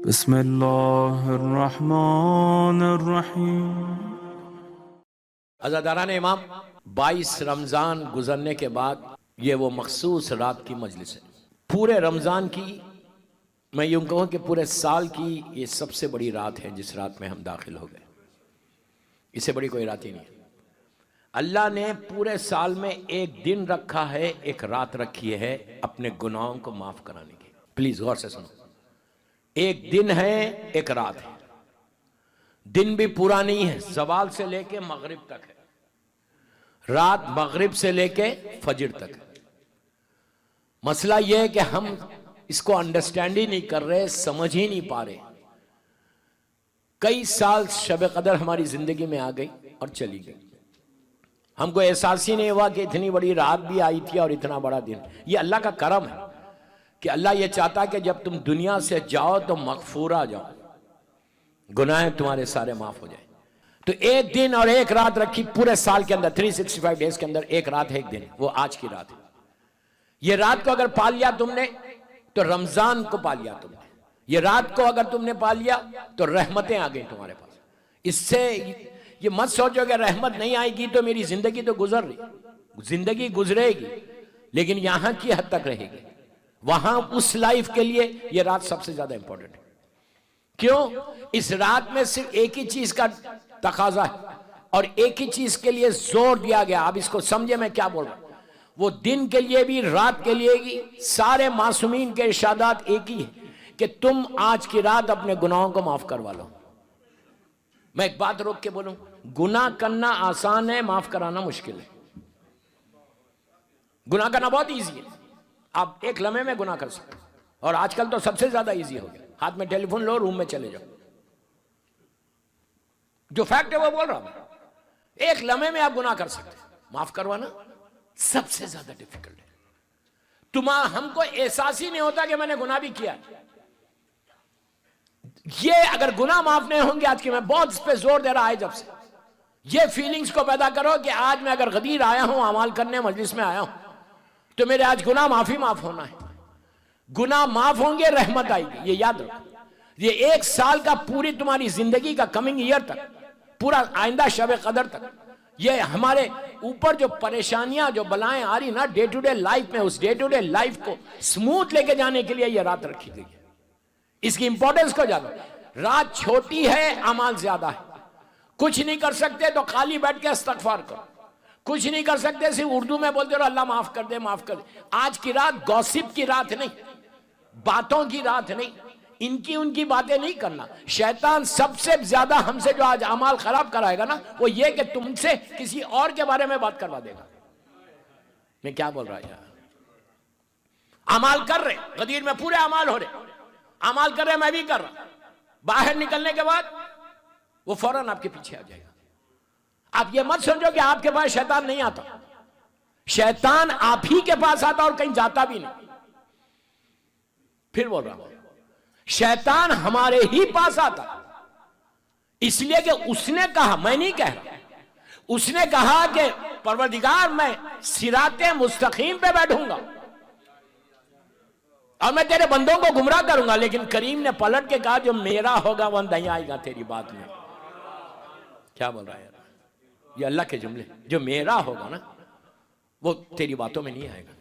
बिस्मिल्लाहिर्रहमानिर्रहीम। अज़ादारान इमाम, 22 रमज़ान गुजरने के बाद ये वो मखसूस रात की मजलिस है। पूरे रमज़ान की, मैं यूँ कहूँ कि पूरे साल की ये सबसे बड़ी रात है जिस रात में हम दाखिल हो गए। इससे बड़ी कोई रात ही नहीं है। अल्लाह ने पूरे साल में एक दिन रखा है, एक रात रखी है अपने गुनाहों को माफ़ कराने की। प्लीज़ गौर से सुनो, एक दिन है, एक रात है। दिन भी पूरा नहीं है, ज़वाल से लेके मगरिब तक है, रात मगरिब से लेके फजर तक है। मसला यह है कि हम इसको अंडरस्टैंड ही नहीं कर रहे, समझ ही नहीं पा रहे। कई साल शब कदर हमारी जिंदगी में आ गई और चली गई, हमको एहसास ही नहीं हुआ कि इतनी बड़ी रात भी आई थी और इतना बड़ा दिन। ये अल्लाह का करम है कि अल्लाह ये चाहता कि जब तुम दुनिया से जाओ तो मगफूरा जाओ, गुनाह तुम्हारे सारे माफ हो जाए। तो एक दिन और एक रात रखी पूरे साल के अंदर, 365 डेज के अंदर एक रात है, एक दिन, वो आज की रात है। ये रात को अगर पा लिया तुमने तो रमजान को पा लिया तुमने। ये रात को अगर तुमने पा लिया तो रहमतें आ गई तुम्हारे पास। इससे ये मत सोचो कि रहमत नहीं आएगी तो मेरी जिंदगी तो गुजर रही, जिंदगी गुजरेगी लेकिन यहां की हद तक रहेगी। वहां उस लाइफ के लिए ये रात सबसे ज्यादा इंपॉर्टेंट है। क्यों? इस रात में सिर्फ एक ही चीज का तकाजा है और एक ही चीज के लिए जोर दिया गया। अब इसको समझे मैं क्या बोल रहा हूं। वो दिन के लिए भी, रात के लिए भी, सारे मासूमीन के इरशादात एक ही है कि तुम आज की रात अपने गुनाहों को माफ करवा लो। मैं एक बात रोक के बोलूं, गुनाह करना आसान है, माफ कराना मुश्किल है। गुनाह करना बहुत ईजी है, आप एक लम्हे में गुनाह कर सकते हैं। और आजकल तो सबसे ज्यादा ईजी हो गया, हाथ में टेलीफोन लो, रूम में चले जाओ। जो फैक्ट है वो बोल रहा हूं, एक लम्हे में आप गुनाह कर सकते हैं। माफ करवाना सबसे ज्यादा डिफिकल्ट है। हमको एहसास ही नहीं होता कि मैंने गुनाह भी किया। ये अगर गुनाह माफ नहीं होंगे, आज की मैं बहुत इस पे जोर दे रहा है, जब से ये फीलिंग्स को पैदा करो कि आज मैं अगर गदीर आया हूं, अमाल करने मजलिस में आया हूं, तो मेरे आज गुनाह माफ होना है। गुनाह माफ होंगे, रहमत आएगी, ये याद रखो। ये एक साल का, पूरी तुम्हारी जिंदगी का, कमिंग ईयर तक, पूरा आइंदा शब कदर तक, ये हमारे ऊपर जो परेशानियां, जो बलाएं आ रही ना डे टू डे लाइफ में, उस डे टू डे लाइफ को स्मूथ लेके जाने के लिए ये रात रखी गई है। इसकी इंपॉर्टेंस को जानो। रात छोटी है, अमाल ज्यादा है। कुछ नहीं कर सकते तो खाली बैठ के इस्तगफार करो, कुछ नहीं कर सकते सिर्फ उर्दू में बोलते रहो अल्लाह माफ कर दे, माफ कर दे। आज की रात गॉसिप की रात नहीं, बातों की रात नहीं, इनकी उनकी बातें नहीं करना। शैतान सबसे ज्यादा हमसे जो आज अमाल खराब कराएगा ना, वो ये कि तुमसे किसी और के बारे में बात करवा देगा। मैं क्या बोल रहा है यार? अमाल कर रहे, गदीर में पूरे अमाल हो रहे, अमाल कर रहे, मैं भी कर रहा। बाहर निकलने के बाद वो फौरन आपके पीछे आ जाएगा। आप ये मत समझो कि आपके पास शैतान नहीं आता, शैतान आप ही के पास आता और कहीं जाता भी नहीं। फिर बोल रहा हूं, शैतान हमारे ही पास आता, इसलिए कि उसने कहा, मैं नहीं कह रहा, उसने कहा कि परवरदिगार मैं सिराते मुस्तकीम पे बैठूंगा और मैं तेरे बंदों को गुमराह करूंगा। लेकिन करीम ने पलट के कहा जो मेरा होगा वह नहीं आएगा तेरी बात में। क्या बोल रहा है यार? ये अल्लाह के जुमले, जो मेरा होगा ना वो तेरी बातों में नहीं आएगा।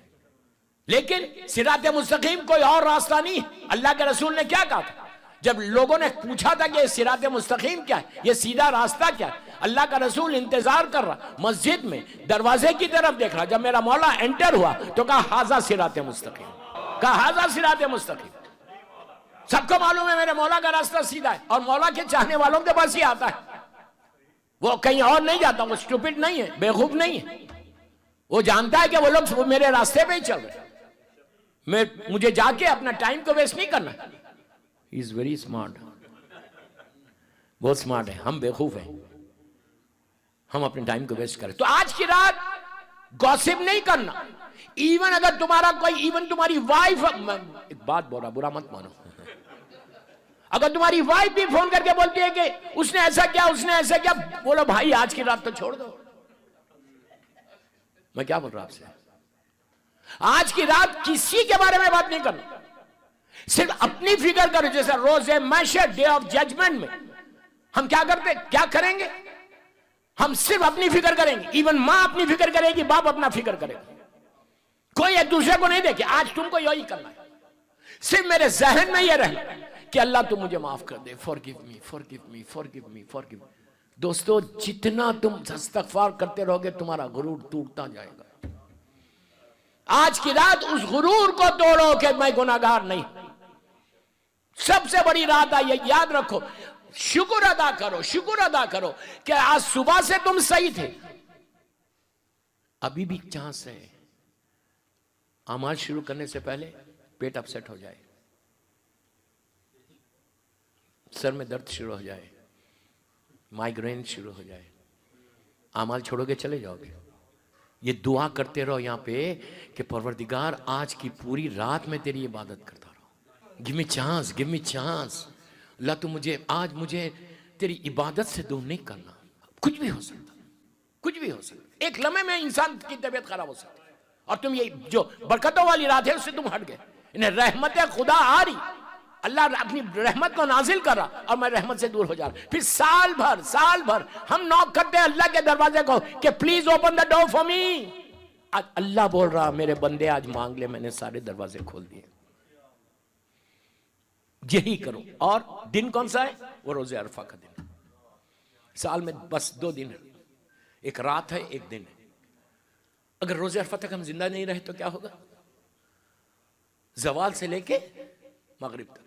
लेकिन सिराते मुस्तकीम कोई और रास्ता नहीं। अल्लाह के रसूल ने क्या कहा था जब लोगों ने पूछा था कि सिराते मुस्तकीम क्या है, ये सीधा रास्ता क्या है? अल्लाह का रसूल इंतजार कर रहा, मस्जिद में दरवाजे की तरफ देख रहा। जब मेरा मौला एंटर हुआ तो कहा हाजा सिराते मुस्तकीम, कहा हाजा सिराते मुस्तकीम। सबको मालूम है मेरे मौला का रास्ता सीधा है और मौला के चाहने वालों के पास ही आता है, वो कहीं और नहीं जाता। वो स्टूपिड नहीं है, बेवकूफ नहीं है, वो जानता है कि वो लोग मेरे रास्ते पे ही चल रहे, मुझे जाके अपना टाइम को वेस्ट नहीं करना। इज वेरी स्मार्ट, बहुत स्मार्ट है। हम बेवकूफ हैं, हम अपने टाइम को वेस्ट करें। तो आज की रात गॉसिप नहीं करना। इवन अगर तुम्हारा कोई, इवन तुम्हारी वाइफ, एक बात बोल रहा, बुरा मत मानो, अगर तुम्हारी वाइफ भी फोन करके बोलती है कि उसने ऐसा किया, उसने ऐसा किया, बोलो भाई आज की रात तो छोड़ दो। मैं क्या बोल रहा आपसे? आज की रात किसी के बारे में बात नहीं करना। सिर्फ अपनी फिक्र करो। जैसे रोजे मैशर, डे ऑफ जजमेंट में हम क्या करते, क्या करेंगे? हम सिर्फ अपनी फिक्र करेंगे। इवन मां अपनी फिक्र करेगी, बाप अपना फिक्र करेगा। कोई एक दूसरे को नहीं देखे आज तुमको यही करना है। सिर्फ मेरे जहन में यह रहे कि अल्लाह तुम मुझे माफ कर दे, forgive me, forgive me, forgive me, forgive. दोस्तों, जितना तुम इस्तग़फ़ार करते रहोगे तुम्हारा गुरूर टूटता जाएगा। आज की रात उस गुरूर को तोड़ो कि मैं गुनाहगार नहीं। सबसे बड़ी रात आई है, याद रखो। शुक्र अदा करो, शुक्र अदा करो कि आज सुबह से तुम सही थे। अभी भी चांस है। अमाल शुरू करने से पहले पेट अपसेट हो जाए, सर में दर्द शुरू हो जाए, माइग्रेन शुरू हो जाए, अमाल छोड़ोगे चले जाओगे। ये दुआ करते रहो यहां पे कि परवरदिगार आज की पूरी रात में तेरी इबादत करता रहो। Give me chance, give me chance. Allah तू मुझे तेरी इबादत से दूर नहीं करना। कुछ भी हो सकता, कुछ भी हो सकता। एक लम्हे में इंसान की तबीयत खराब हो सकती है और तुम ये जो बरकतों वाली रात है उससे तुम हट गए। इन्हें रहमत खुदा आ रही, अल्लाह अपनी रहमत को नाजिल कर रहा और मैं रहमत से दूर हो जा रहा। फिर साल भर हम नॉक करते हैं अल्लाह के दरवाजे को कि please open the door for me. आज अल्लाह बोल रहा मेरे बंदे आज मांग ले, मैंने सारे दरवाजे खोल दिए। यही करो। और दिन कौन सा है? वो रोजे अरफा का दिन। साल में बस 2 दिन है, एक रात है, एक दिन है। अगर रोजे अरफा तक हम जिंदा नहीं रहे तो क्या होगा? जवाल से लेके मगरिब तक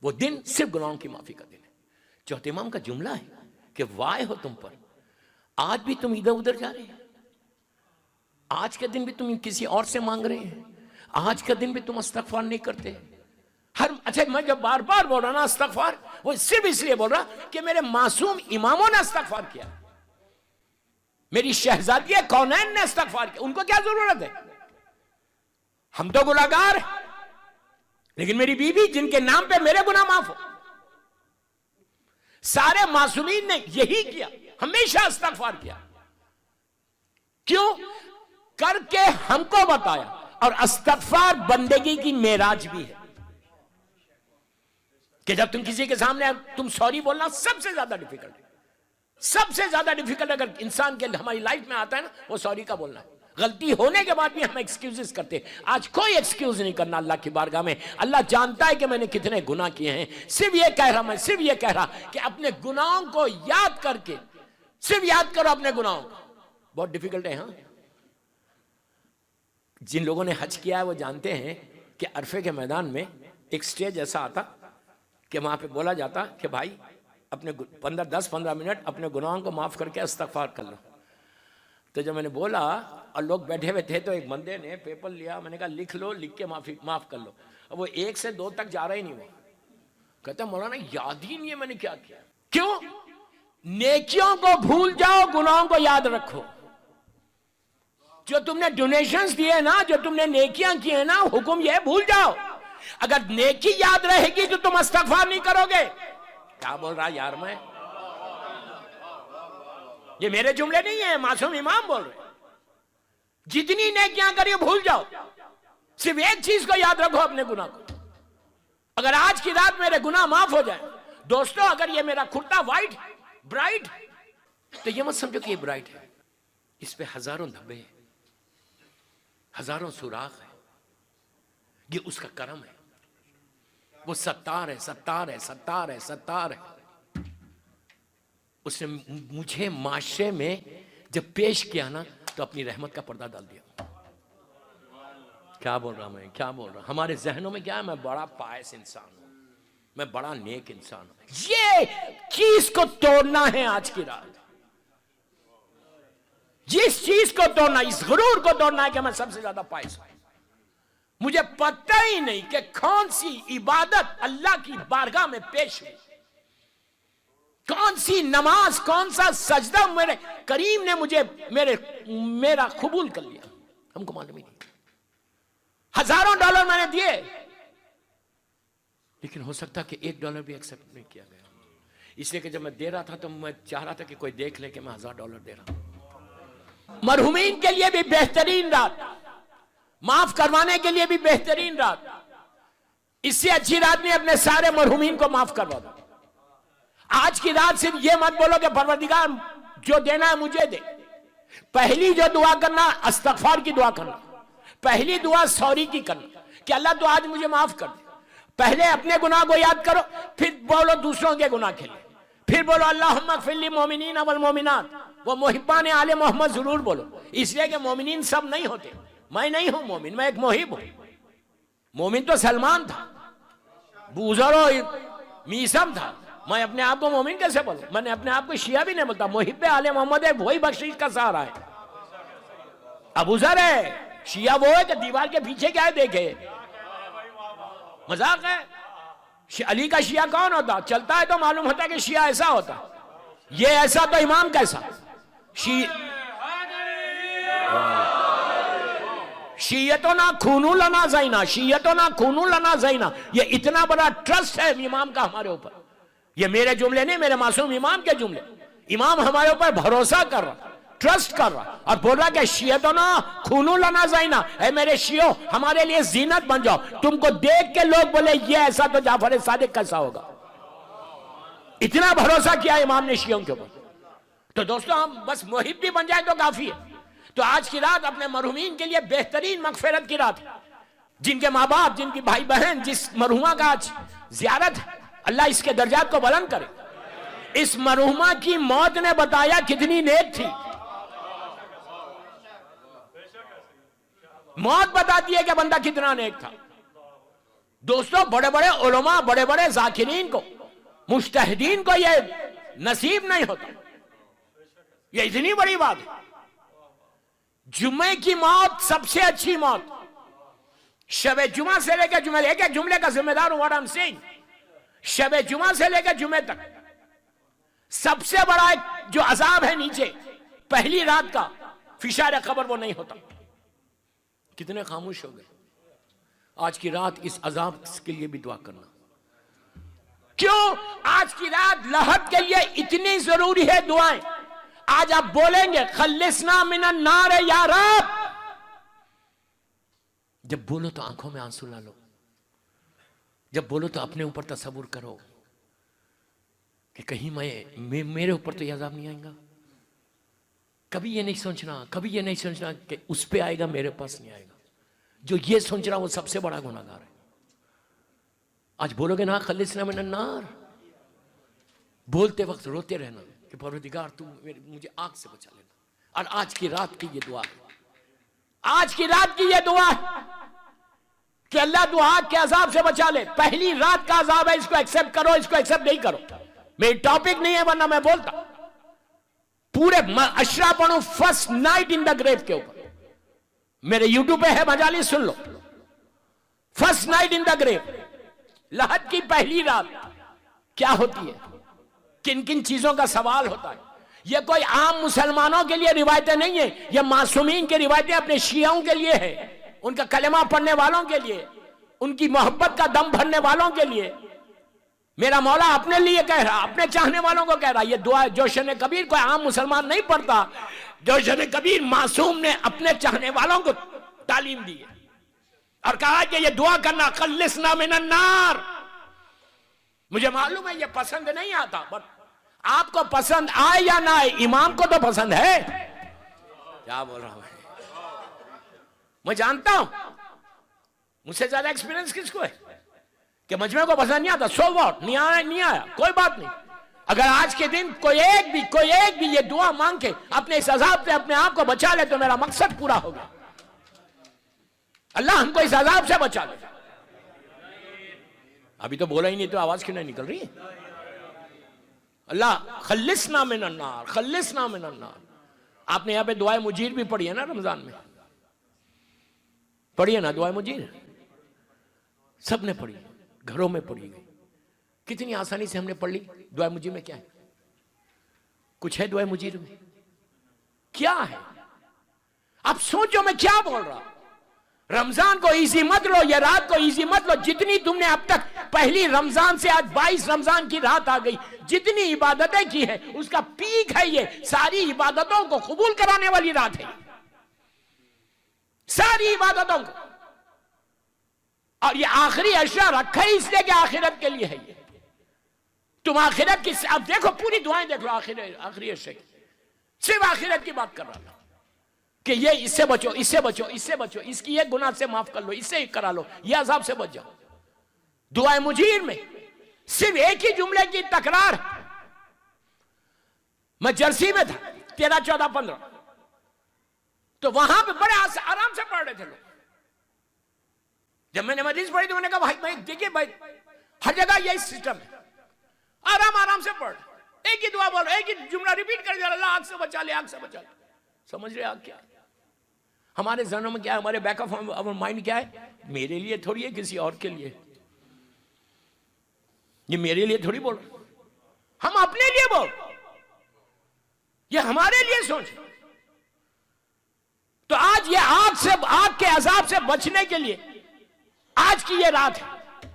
वो दिन सिर्फ गुनाहों की माफी का दिन है। चौथे इमाम का जुमला है कि वाय हो तुम पर, आज भी तुम इधर उधर जा रहे हैं, आज के दिन भी तुम किसी और से मांग रहे हैं, आज का दिन भी तुम इस्तग़फ़ार नहीं करते। अच्छा, मैं जब बार बार बोल रहा ना इस्तग़फ़ार, वो सिर्फ इसलिए बोल रहा कि मेरे मासूम इमामों ने इस्तग़फ़ार किया, मेरी शहजादी कौनैन ने इस्तग़फ़ार किया। उनको क्या जरूरत है? हम तो गुनाहगार हैं, लेकिन मेरी बीवी जिनके नाम पे मेरे गुनाह माफ हो। सारे मासूमीन ने यही किया, हमेशा इस्तग़फ़ार किया। क्यों? करके हमको बताया। और इस्तग़फ़ार बंदगी की मेराज भी है कि जब तुम किसी के सामने तुम सॉरी बोलना सबसे ज्यादा डिफिकल्ट है। सबसे ज्यादा डिफिकल्ट अगर इंसान के हमारी लाइफ में आता है ना, वो सॉरी का बोलना है। गलती होने के बाद भी हम एक्सक्यूजेस करते हैं। आज कोई एक्सक्यूज नहीं करना अल्लाह की बारगाह में। अल्लाह जानता है कि मैंने कितने गुनाह किए हैं। सिर्फ ये कह रहा, मैं सिर्फ ये कह रहा कि अपने गुनाहों को याद करके सिर्फ याद करो अपने गुनाहों को। बहुत डिफिकल्ट है। हाँ, जिन लोगों ने हज किया है वो जानते हैं कि अरफे के मैदान में एक स्टेज ऐसा आता कि वहां पे बोला जाता कि भाई अपने 10-15 मिनट अपने गुनाहों को माफ करके इस्तग़फ़ार कर लो। तो जब मैंने बोला और लोग बैठे हुए थे तो एक बंदे ने पेपर लिया, मैंने कहा लिख लो, लिख के माफ कर लो। अब वो 1 से 2 तक जा रहा ही नहीं। वो कहता मौलाना याद ही नहीं है मैंने क्या किया। क्यों? नेकियों को भूल जाओ, गुनाहों को याद रखो। जो तुमने डोनेशंस दिए ना, जो तुमने नेकियां की है ना, हुक्म ये भूल जाओ। अगर नेकी याद रहेगी तो तुम इस्तग़फ़ार नहीं करोगे। क्या बोल रहा यार मैं? ये मेरे जुमले नहीं है, मासूम इमाम बोल रहे। जितनी नेकियां करिए भूल जाओ, सिर्फ एक चीज को याद रखो, अपने गुनाह को। अगर आज की रात मेरे गुनाह माफ हो जाए, दोस्तों, अगर ये मेरा कुर्ता वाइट ब्राइट, तो ये मत समझो कि ये ब्राइट है। इस पे हजारों धब्बे हैं, हजारों सुराख है। ये उसका करम है। वो सत्तार है, सत्तार है, सत्तार है, सत्तार है। उसने मुझे माशरे में जब पेश किया ना, तो अपनी रहमत का पर्दा डाल दिया। क्या बोल रहा मैं, क्या बोल रहा? हमारे जहनों में क्या है? मैं बड़ा पायस इंसान हूं, मैं बड़ा नेक इंसान हूं। ये चीज को तोड़ना है आज की रात। जिस चीज को तोड़ना, इस गुरूर को तोड़ना है कि मैं सबसे ज्यादा पायस हूं। मुझे पता ही नहीं कि कौन सी इबादत अल्लाह की बारगाह में पेश हुई, कौन सी नमाज, कौन सा सजदा मेरे करीम ने मुझे मेरा कबूल कर लिया। हमको मालूम ही नहीं। हजारों डॉलर मैंने दिए, लेकिन हो सकता कि $1 भी एक्सेप्ट नहीं किया गया। इसलिए कि जब मैं दे रहा था तो मैं चाह रहा था कि कोई देख ले कि मैं $1000 दे रहा हूं। मरहुमीन के लिए भी बेहतरीन रात, माफ करवाने के लिए भी बेहतरीन रात, इससे अच्छी रात नहीं अपने सारे मरहुमीन को माफ करवा दो। आज की रात सिर्फ ये मत बोलो कि परवरदिगार जो देना है मुझे दे। पहली जो दुआ करना, इस्तगफार की दुआ करना। पहली दुआ सॉरी की करना कि अल्लाह तो आज मुझे माफ कर दे। पहले अपने गुनाह को याद करो, फिर बोलो दूसरों के गुनाह के लिए, फिर बोलो अल्लाहुम्मा इग़फिर लिल मोमिनीन वल मोमिनात। वो मोहिब्बान आले मोहम्मद जरूर बोलो, इसलिए कि मोमिनीन सब नहीं होते। मैं नहीं हूं मोमिन, मैं एक मोहिब हूं। मोमिन तो सलमान था, बूजरो मीसम था। मैं अपने आप को मोमिन कैसे बोलूं? मैंने अपने आप को शिया भी नहीं बोलता। मोहिब्बे आले मोहम्मद है, वही बख्शिश का सहारा है। अबू ज़र है, शिया वो है कि दीवार के पीछे क्या है देखे, मजाक है। अली का शिया कौन होता? चलता है तो मालूम होता है कि शिया ऐसा होता, ये ऐसा तो इमाम कैसा। शियतो ना खूनू लना ज़ैना, शियतो ना खूनू लना ज़ैना। ये इतना बड़ा ट्रस्ट है इमाम का हमारे ऊपर। ये मेरे जुमले नहीं, मेरे मासूम इमाम के जुमले। इमाम हमारे ऊपर भरोसा कर रहा, ट्रस्ट कर रहा और बोल रहा कि शियतो ना खूनू लना ज़ैना, ऐ मेरे शियो हमारे लिए जीनत बन जाओ। तुमको देख के लोग बोले ये ऐसा तो जाफर सादिक कैसा होगा। इतना भरोसा किया इमाम ने शियों के ऊपर। तो दोस्तों हम बस मुहिब भी बन जाए तो काफी है। तो आज की रात अपने मरहुमीन के लिए बेहतरीन मगफिरत की रात है। जिनके माँ बाप, जिनकी भाई बहन, जिस मरहुमा का आज जियारत है, अल्लाह इसके दर्जात को बुलंद करे। इस मरहुमा की मौत ने बताया कितनी नेक थी। मौत बताती है कि बंदा कितना नेक था। दोस्तों बड़े बड़े उलमा, बड़े बड़े जाकिरीन को, मुज्तहिदीन को यह नसीब नहीं होता। यह इतनी बड़ी बात है। जुम्मे की मौत सबसे अच्छी मौत। शबे जुमा से लेकर जुमे, एक एक जुमले का जिम्मेदार हूं, व्हाट आई एम सेइंग। शबे जुमा से लेकर जुमे तक सबसे बड़ा जो अजाब है नीचे पहली रात का, फिशार कब्र, वो नहीं होता। कितने खामोश हो गए। आज की रात इस अजाब के लिए भी दुआ करना। क्यों आज की रात लहद के लिए इतनी जरूरी है दुआएं। आज आप बोलेंगे खल्लिसना मिनन नार या रब। जब बोलो तो आंखों में आंसू ला लो। जब बोलो तो अपने ऊपर तसव्वुर करो कि कहीं मेरे ऊपर तो यह अज़ाब नहीं आएगा। कभी ये नहीं सोचना, कभी ये नहीं सोचना कि उस पे आएगा, मेरे पास नहीं आएगा। जो ये सोच रहा वो सबसे बड़ा गुनाहगार है। आज बोलोगे ना खल्लिसना मिनन नार, बोलते वक्त रोते रहना कि परवरदिगार तू मुझे आग से बचा लेना। और आज की रात की ये दुआ है, आज की रात की ये दुआ है कि अल्लाह तू आग के अजाब से बचा ले। पहली रात का अजाब है, इसको एक्सेप्ट करो, इसको एक्सेप्ट नहीं करो मेरी टॉपिक नहीं है, वरना मैं बोलता। पूरे अशरा पढ़ू first night in the grave के ऊपर, मेरे यूट्यूब पे है, मजाली सुन लो। First night in the grave, लहद की पहली रात क्या होती है, किन किन चीजों का सवाल होता है। ये कोई आम मुसलमानों के लिए रिवायतें नहीं है, ये मासूमीन की रिवायतें अपने शियाओं के लिए है, उनका कलेमा पढ़ने वालों के लिए, उनकी मोहब्बत का दम भरने वालों के लिए। मेरा मौला अपने लिए कह रहा, अपने चाहने वालों को कह रहा। ये दुआ जोशन कबीर कोई आम मुसलमान नहीं पढ़ता। जोशन कबीर मासूम ने अपने चाहने वालों को तालीम दी है और कहा कि ये दुआ करना खल्लिसना मिनन नार। मुझे मालूम है ये पसंद नहीं आता, बट आपको पसंद आए या ना आए, इमाम को तो पसंद है। क्या बोल रहा हूं मैं जानता हूं, मुझसे ज्यादा एक्सपीरियंस किसको है कि मजमे को पसंद नहीं आता। सो व्हाट, नहीं आया नहीं आया, कोई बात नहीं। अगर आज के दिन कोई एक भी ये दुआ मांग के अपने इस अजाब से अपने आप को बचा ले तो मेरा मकसद पूरा हो गया। अल्लाह हमको इस अजाब से बचा ले। अभी तो बोला ही नहीं तो आवाज क्यों नहीं निकल रही है? अल्लाह खल्लिसना मिनन नार, खल्लिसना मिनन नार। आपने यहां पे दुआए मुजीर भी पढ़ी है ना, रमजान में पढ़ी है ना दुआए मुजीर, सबने पढ़ी, घरों में पढ़ी गई। कितनी आसानी से हमने पढ़ ली। दुआ मुजीर में क्या है? कुछ है दुआ मुजीर में? क्या है? आप सोचो मैं क्या बोल रहा। रमजान को इजी मत लो, ये रात को इजी मत लो। जितनी तुमने अब तक, पहली रमजान से आज 22 रमजान की रात आ गई, जितनी इबादतें की है उसका पीक है ये। सारी इबादतों को कबूल कराने वाली रात है, सारी इबादतों को। और ये आखिरी अशरा रखा ही इसलिए कि आखिरत के लिए है ये। तुम आखिरत की, अब देखो पूरी दुआएं देख लो आखिरी अशरे की, सिर्फ आखिरत की बात कर रहा था कि ये इससे बचो, इससे बचो, इससे बचो, इसकी ये गुनाह से माफ कर लो, इससे करा लो, ये अजाब से बच जाओ। दुआए मुजीर में सिर्फ एक ही जुमले की तकरार। मैं जर्सी में था 13, 14, 15, तो वहां पे बड़े आराम से पढ़ रहे थे लोग। जब मैंने मजीद पढ़ी तो मैंने कहा भाई देखिए भाई, हर जगह यही सिस्टम है, आराम आराम से पढ़, एक ही दुआ बोलो, एक ही जुमला रिपीट कर दिया, अल्लाह आग से बचा ले, आग से बचा ले। समझ रहे आग क्या है? हमारे जहनों में क्या है, हमारे बैक ऑफ अवर माइंड क्या है, मेरे लिए थोड़ी है, किसी और के लिए। ये मेरे लिए थोड़ी बोल, हम अपने लिए बोल, ये हमारे लिए सोच। तो आज ये आग के अजाब से बचने के लिए आज की ये रात है।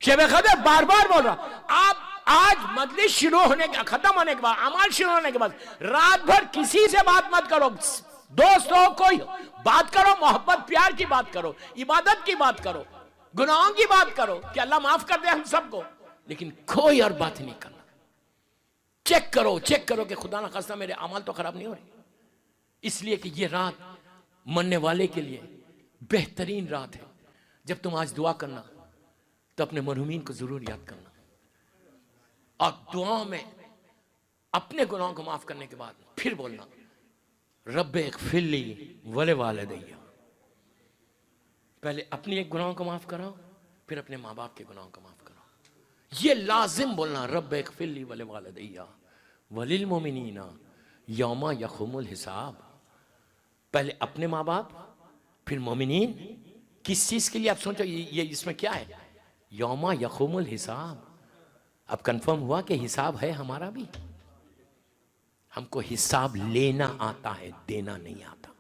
शेब खदर बार बार बोल रहा, आप आज मजलिस शुरू होने के, खत्म होने के बाद, अमाल शुरू होने के बाद रात भर किसी से बात मत करो, दोस्तों कोई बात करो, मोहब्बत प्यार की बात करो, इबादत की बात करो, गुनाहों की बात करो कि अल्लाह माफ कर दे हम सबको, लेकिन कोई और बात नहीं करना। चेक करो कि खुदा ना खास्ता मेरे अमल तो खराब नहीं हो रहे। इसलिए कि ये रात मरने वाले के लिए बेहतरीन रात है। जब तुम आज दुआ करना तो अपने मरहूमीन को जरूर याद करना, और दुआ में अपने गुनाहों को माफ करने के बाद फिर बोलना, रब्बे इग़फिरली वले वालिदैया। पहले अपनी एक गुनाहों को माफ कराओ, फिर अपने माँ बाप के गुनाहों को माफ कराओ। ये लाजिम बोलना, रब्बे इग़फिरली वले वालिदैया वलिल मोमिनीना यौमा यक़ूमुल हिसाब। पहले अपने माँ बाप, फिर मोमिनीन। किस चीज के लिए आप सोचो, ये इसमें क्या है, यौमा यक़ूमुल हिसाब। अब कंफर्म हुआ कि हिसाब है हमारा भी। हमको हिसाब लेना आता है, देना नहीं आता।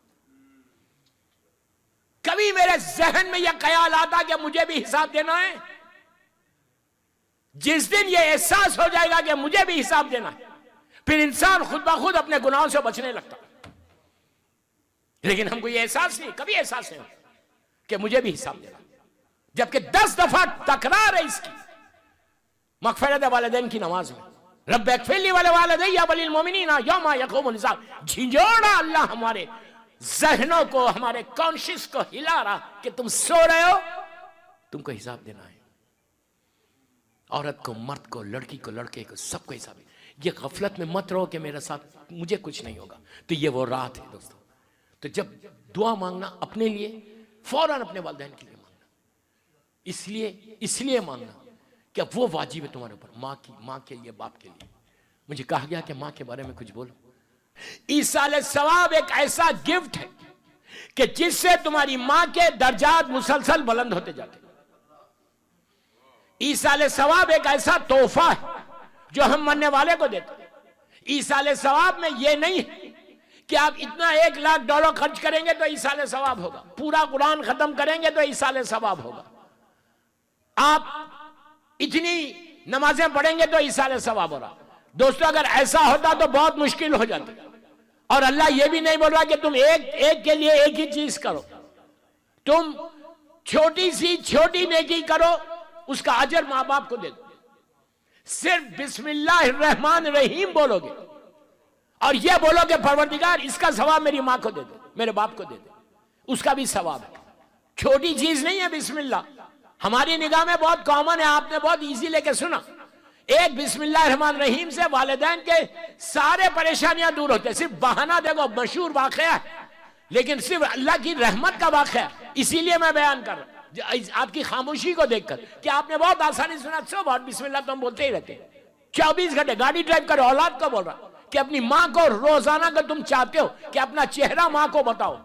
कभी मेरे जहन में यह ख्याल आता कि मुझे भी हिसाब देना है? जिस दिन यह एहसास हो जाएगा कि मुझे भी हिसाब देना है, फिर इंसान खुद ब खुद अपने गुनाहों से बचने लगता। लेकिन हमको यह एहसास नहीं, कभी एहसास नहीं कि मुझे भी हिसाब देना, जबकि 10 दफा तकरार है इसकी मग़फ़िरत वालिदैन की नमाज में, रब्बे इग़फिरली वले वालिदैया वलिल मोमिनीना यौमा यक़ूमुल हिसाब। झिंझोड़ा अल्लाह हमारे जहनों को, हमारे कॉन्शियस को हिला रहा कि तुम सो रहे हो, तुमको हिसाब देना है। औरत को, मर्द को, लड़की को, लड़के को, सबको हिसाब है। ये गफलत में मत रहो कि मेरे साथ मुझे कुछ नहीं होगा। तो ये वो रात है दोस्तों। तो जब दुआ मांगना, अपने लिए फौरन अपने वालिदैन के लिए मांगना। इसलिए मांगना कि वो वाजिब है तुम्हारे ऊपर, माँ के लिए, बाप के लिए। मुझे कहा गया कि माँ के बारे में कुछ बोलो। ईसाल सवाब एक ऐसा गिफ्ट है कि जिससे तुम्हारी माँ के दर्जात मुसलसल बुलंद होते जाते। ईसाल सवाब एक ऐसा तोहफा है जो हम मरने वाले को देते। ईसाल सवाब में यह नहीं है कि आप इतना $1,00,000 खर्च करेंगे तो ईसाल सवाब होगा, पूरा कुरान खत्म करेंगे तो ईसाल सवाब होगा, आप इतनी नमाजें पढ़ेंगे तो ईसाल सवाब हो रहा। दोस्तों, अगर ऐसा होता तो बहुत मुश्किल हो जाती। और अल्लाह यह भी नहीं बोल रहा कि तुम एक के लिए एक ही चीज करो। तुम छोटी सी छोटी नेकी करो, उसका अजर माँ बाप को दे दो। सिर्फ बिस्मिल्लाहिर्रहमानिर्रहीम बोलोगे और यह बोलोगे परवरदिगार इसका सवाब मेरी माँ को दे दे, मेरे बाप को दे दे, उसका भी सवाब है। छोटी चीज नहीं है बिस्मिल्लाह। हमारी निगाह में बहुत कॉमन है, आपने बहुत इजी लेके सुना। एक बिस्मिल्लाहिर्रहमानिर्रहीम से वालिदैन के सारे परेशानियां दूर होते। सिर्फ बहाना देखो, मशहूर वाकया है, लेकिन सिर्फ अल्लाह की रहमत का वाकया है। इसीलिए मैं बयान कर रहा हूं आपकी खामोशी को देखकर कि आपने बहुत आसानी सुना। सो बहुत बिस्मिल्लाह तो हम बोलते ही रहते हैं 24 घंटे। गाड़ी ड्राइव करो, औलाद को बोल रहा कि अपनी माँ को रोजाना अगर तुम चाहते हो कि अपना चेहरा माँ को बताओ,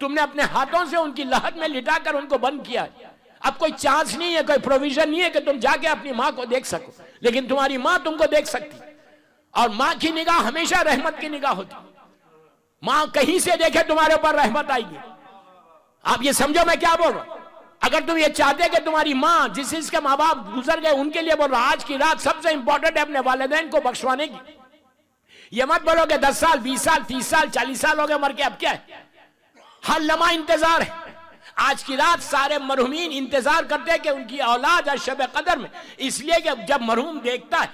तुमने अपने हाथों से उनकी लहद में लिटाकर उनको बंद किया है। अब कोई चांस नहीं है, कोई प्रोविजन नहीं है कि तुम जाके अपनी माँ को देख सको, लेकिन तुम्हारी माँ तुमको देख सकती। और माँ की निगाह हमेशा रहमत की निगाह होती। माँ कहीं से देखे तुम्हारे ऊपर रहमत आएगी। आप ये समझो मैं क्या बोल रहा हूं। अगर तुम ये चाहते कि तुम्हारी माँ, जिसके माँ बाप गुजर गए, उनके लिए बोल रहा आज की रात सबसे इंपॉर्टेंट है अपने वालिदैन को बख्शवाने की। ये मत बोलोगे 10 साल 20 साल 30 साल 40 साल हो गए मर के, अब क्या है। हर लम्हा इंतजार है। आज की रात सारे मरहूमीन इंतजार करते हैं कि उनकी औलाद आज शब कदर में, इसलिए कि जब मरहूम देखता है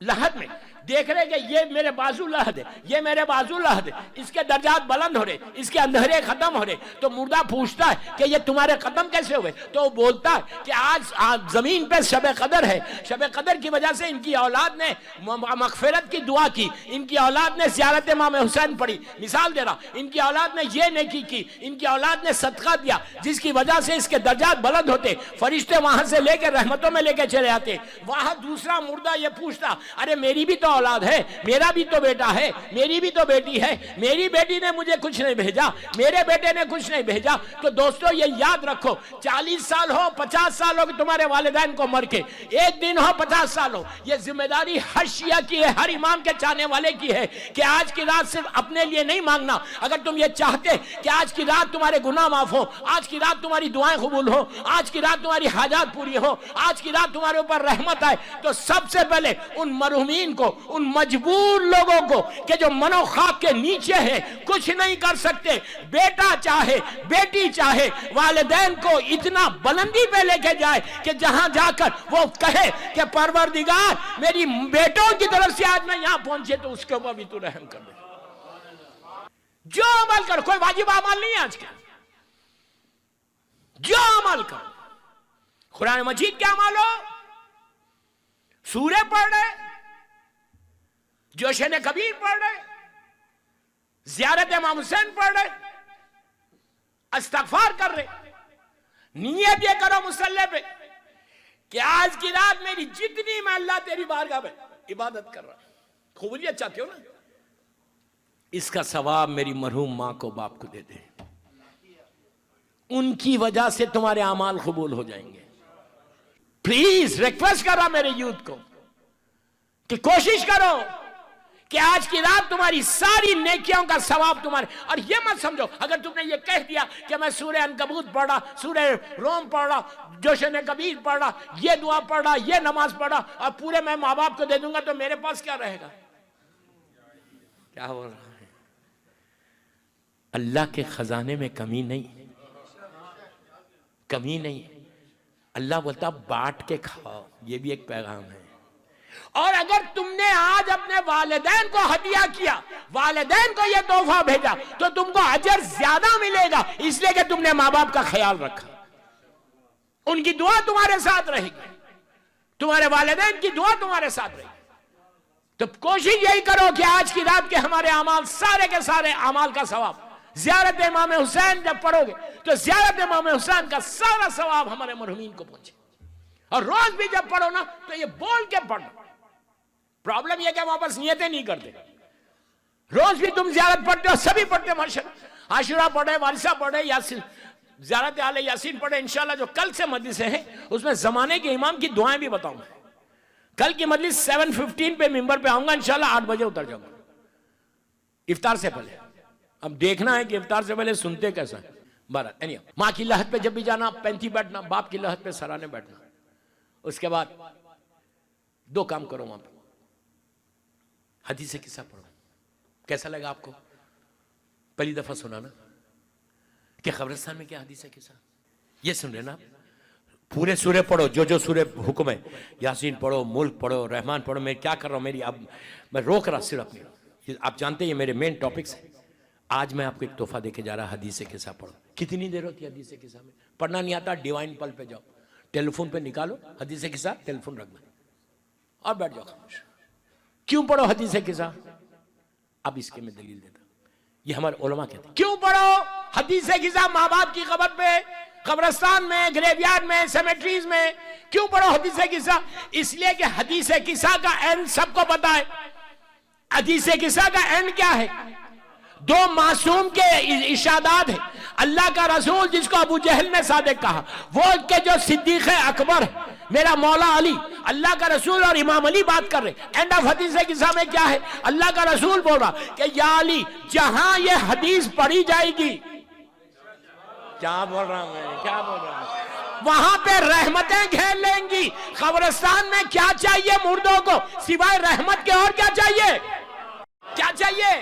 लहद में, देख रहे कि ये मेरे बाजू लहद है, ये मेरे बाजू लहद है, इसके दर्जात बुलंद हो रहे, इसके अंधेरे खत्म हो रहे, तो मुर्दा पूछता है कि ये तुम्हारे खत्म कैसे हुए? तो वो बोलता है कि आज जमीन पे शब कदर है, शब कदर की वजह से इनकी औलाद ने मगफिरत की दुआ की, इनकी औलाद ने ज़ियारत इमाम हुसैन पढ़ी। मिसाल दे रहा, इनकी औलाद ने ये नेकी की, इनकी औलाद ने सदका दिया, जिसकी वजह से इसके दर्जात बुलंद होते, फरिश्ते वहां से लेकर रहमतों में लेकर चले आते। वहां दूसरा मुर्दा ये पूछता, अरे मेरी भी तो औलाद है, मेरा भी तो बेटा है, मेरी भी तो बेटी है, मेरी बेटी ने मुझे कुछ नहीं भेजा, मेरे बेटे ने कुछ नहीं भेजा। तो दोस्तों ये याद रखो, 40 साल हो 50 साल हो तुम्हारे वालिदैन को मर के, एक दिन हो 50 साल हो, ये जिम्मेदारी हर शिया की है, हर इमाम के चाहने वाले की है कि आज की रात सिर्फ अपने लिए नहीं मांगना। अगर तुम ये चाहते कि आज की रात तुम्हारे गुनाह माफ हो, आज की रात तुम्हारी दुआएं कबूल हो, आज की रात तुम्हारी हाजात पूरी हो, आज की रात तुम्हारे ऊपर रहमत आए, तो सबसे पहले उन मरहूमीन को, उन मजबूर लोगों को कि जो मनो खाक के नीचे है, कुछ नहीं कर सकते, बेटा चाहे बेटी चाहे, वालिदैन को इतना बुलंदी पे लेके जाए कि जहां जाकर वो कहे कि परवरदिगार मेरी बेटों की तरफ से आज मैं यहां पहुंचे, तो उसके ऊपर भी तू रहम कर दे। जो अमल कर, कोई वाजिब अमल नहीं है आज का, जो अमल कर, कुरान मजीद क्या अमल हो, सूरे पढ़ रहे, जोशने कबीर पढ़ रहे, ज़ियारत इमाम हुसैन पढ़ रहे, इस्तग़फ़ार कर रहे, नियत ये करो मुसल्ले पे कि आज की रात मेरी जितनी मैं अल्लाह तेरी बारगाह में इबादत कर रहा, कबूलियत चाहते हो ना, इसका सवाब मेरी मरहूम मां को बाप को दे दे, उनकी वजह से तुम्हारे अमाल कबूल हो जाएंगे। प्लीज रिक्वेस्ट कर रहा मेरे यूथ को कि कोशिश करो कि आज की रात तुम्हारी सारी नेकियों का सवाब तुम्हारे, और ये मत समझो अगर तुमने ये कह दिया कि मैं सूरह अनकबूत पढ़ रहा, सूरह रोम पढ़ रहा, जोशने कबीर पढ़ रहा, ये दुआ पढ़ रहा, ये नमाज पढ़ रहा, और पूरे मैं माँ बाप को दे दूंगा, तो मेरे पास क्या रहेगा? क्या बोल रहा है? अल्लाह के खजाने में कमी नहीं, कमी नहीं। अल्लाह बोलता बांट के खाओ, ये भी एक पैगाम है। और अगर तुमने आज अपने वालिदैन को हदिया किया, वालिदैन को यह तोहफा भेजा, तो तुमको अजर ज्यादा मिलेगा, इसलिए कि तुमने माँ बाप का ख्याल रखा, उनकी दुआ तुम्हारे साथ रहेगी, तुम्हारे वालिदैन की दुआ तुम्हारे साथ रहेगी। तो कोशिश यही करो कि आज की रात के हमारे अमाल, सारे के सारे अमाल का सवाब, ज़ियारत इमाम हुसैन जब पढ़ोगे तो ज़ियारत इमाम हुसैन का सारा सवाब हमारे मरहूमीन को पहुंचे। और रोज भी जब पढ़ो ना तो ये बोल के पढ़ो। प्रॉब्लम यह कि वापस नियतें नहीं करते। रोज भी तुम ज़ियारत पढ़ते हो, सभी पढ़ते, माशाअल्लाह, आशुरा पढ़े, वारिसा पढ़े, यासीन, ज़ियारत आले यासीन पढ़े। इंशाल्लाह जो कल से मजलिसें हैं उसमें जमाने के इमाम की दुआएं भी बताऊंगा। कल की मजलिस 7:15 पे मिंबर पे आऊंगा, इंशाल्लाह 8 बजे उतर जाऊंगा इफ्तार से पहले। अब देखना है कि इफ्तार से पहले सुनते कैसा है। बहरहाल माँ की लहद पे जब भी जाना पैंती बैठना, बाप की लहद पे सराहने बैठना। उसके बाद 2 काम करो, वहां पर हदीस किस्सा पढ़ो। कैसा लगा आपको? पहली दफा सुना ना कि कब्रिस्तान में क्या हदीस किस्सा, ये सुन रहे ना। पूरे सूरे पढ़ो, जो जो सूरे हुक्म है, यासीन पढ़ो, मुल्क पढ़ो, रहमान पढ़ो। मैं क्या कर रहा हूँ, मेरी अब मैं रोक रहा सिर्फ अपनी, आप जानते हैं ये मेरे मेन टॉपिक्स है। आज मैं आपको एक तोहफा देके जा रहा, हदीस किस्सा पढ़ो। कितनी देर होती है हदीस किस्सा में? पढ़ना नहीं आता, डिवाइन पल पे जाओ, टेलीफोन पे निकालो हदीस किस्सा, टेलीफोन रख दो और बैठ जाओ खामोश। क्यों पढ़ो हदीस किस्सा? अब इसके मैं दलील देता हूं। ये हमारे उलमा कहते हैं क्यों पढ़ो हदीस किस्सा माँ बाप की कब्र पे, कब्रिस्तान में, ग्रेवयार्ड में, सेमेट्रीज में। क्यों पढ़ो हदीस किस्सा? इसलिए कि हदीस किस्सा का एंड सबको पता है। हदीस किस्सा का एंड क्या है? 2 मासूम के इशादात है। अल्लाह का रसूल जिसको अबू जहल ने सादिक कहा, वो के जो सिद्दीक अकबर है, मेरा मौला अली, अल्लाह का रसूल और इमाम अली बात कर रहे। एंड ऑफ हदीस किस्सा में क्या है? अल्लाह का रसूल बोल रहा कि या अली, जहां ये हदीस पढ़ी जाएगी, क्या बोल रहा हूं मैं, क्या बोल रहा हूं, वहां पे रहमतें घेर लेंगी। कब्रिस्तान में क्या चाहिए मुर्दों को सिवाय रहमत के? और क्या चाहिए? क्या चाहिए?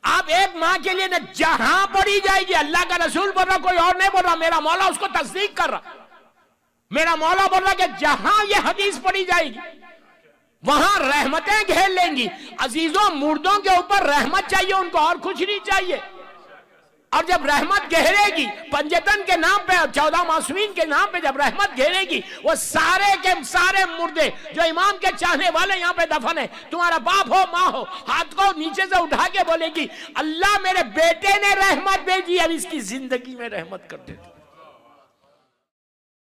आप एक मां के लिए ना जहां पढ़ी जाएगी, अल्लाह का रसूल बोल रहा, कोई और नहीं बोल रहा, मेरा मौला उसको तस्दीक कर रहा। मेरा मौला बोल रहा कि जहां ये हदीस पढ़ी जाएगी वहां रहमतें घेर लेंगी। अजीजों, मुर्दों के ऊपर रहमत चाहिए, उनको और कुछ नहीं चाहिए। और जब रहमत घेरेगी पंजतन के नाम पे, 14 मासूमीन के नाम पे जब रहमत घेरेगी, वो सारे के सारे मुर्दे जो इमाम के चाहने वाले यहाँ पे दफन है, तुम्हारा बाप हो माँ हो, हाथ को नीचे से उठा के बोलेगी, अल्लाह मेरे बेटे ने रहमत भेजी, अब इसकी जिंदगी में रहमत कर देती।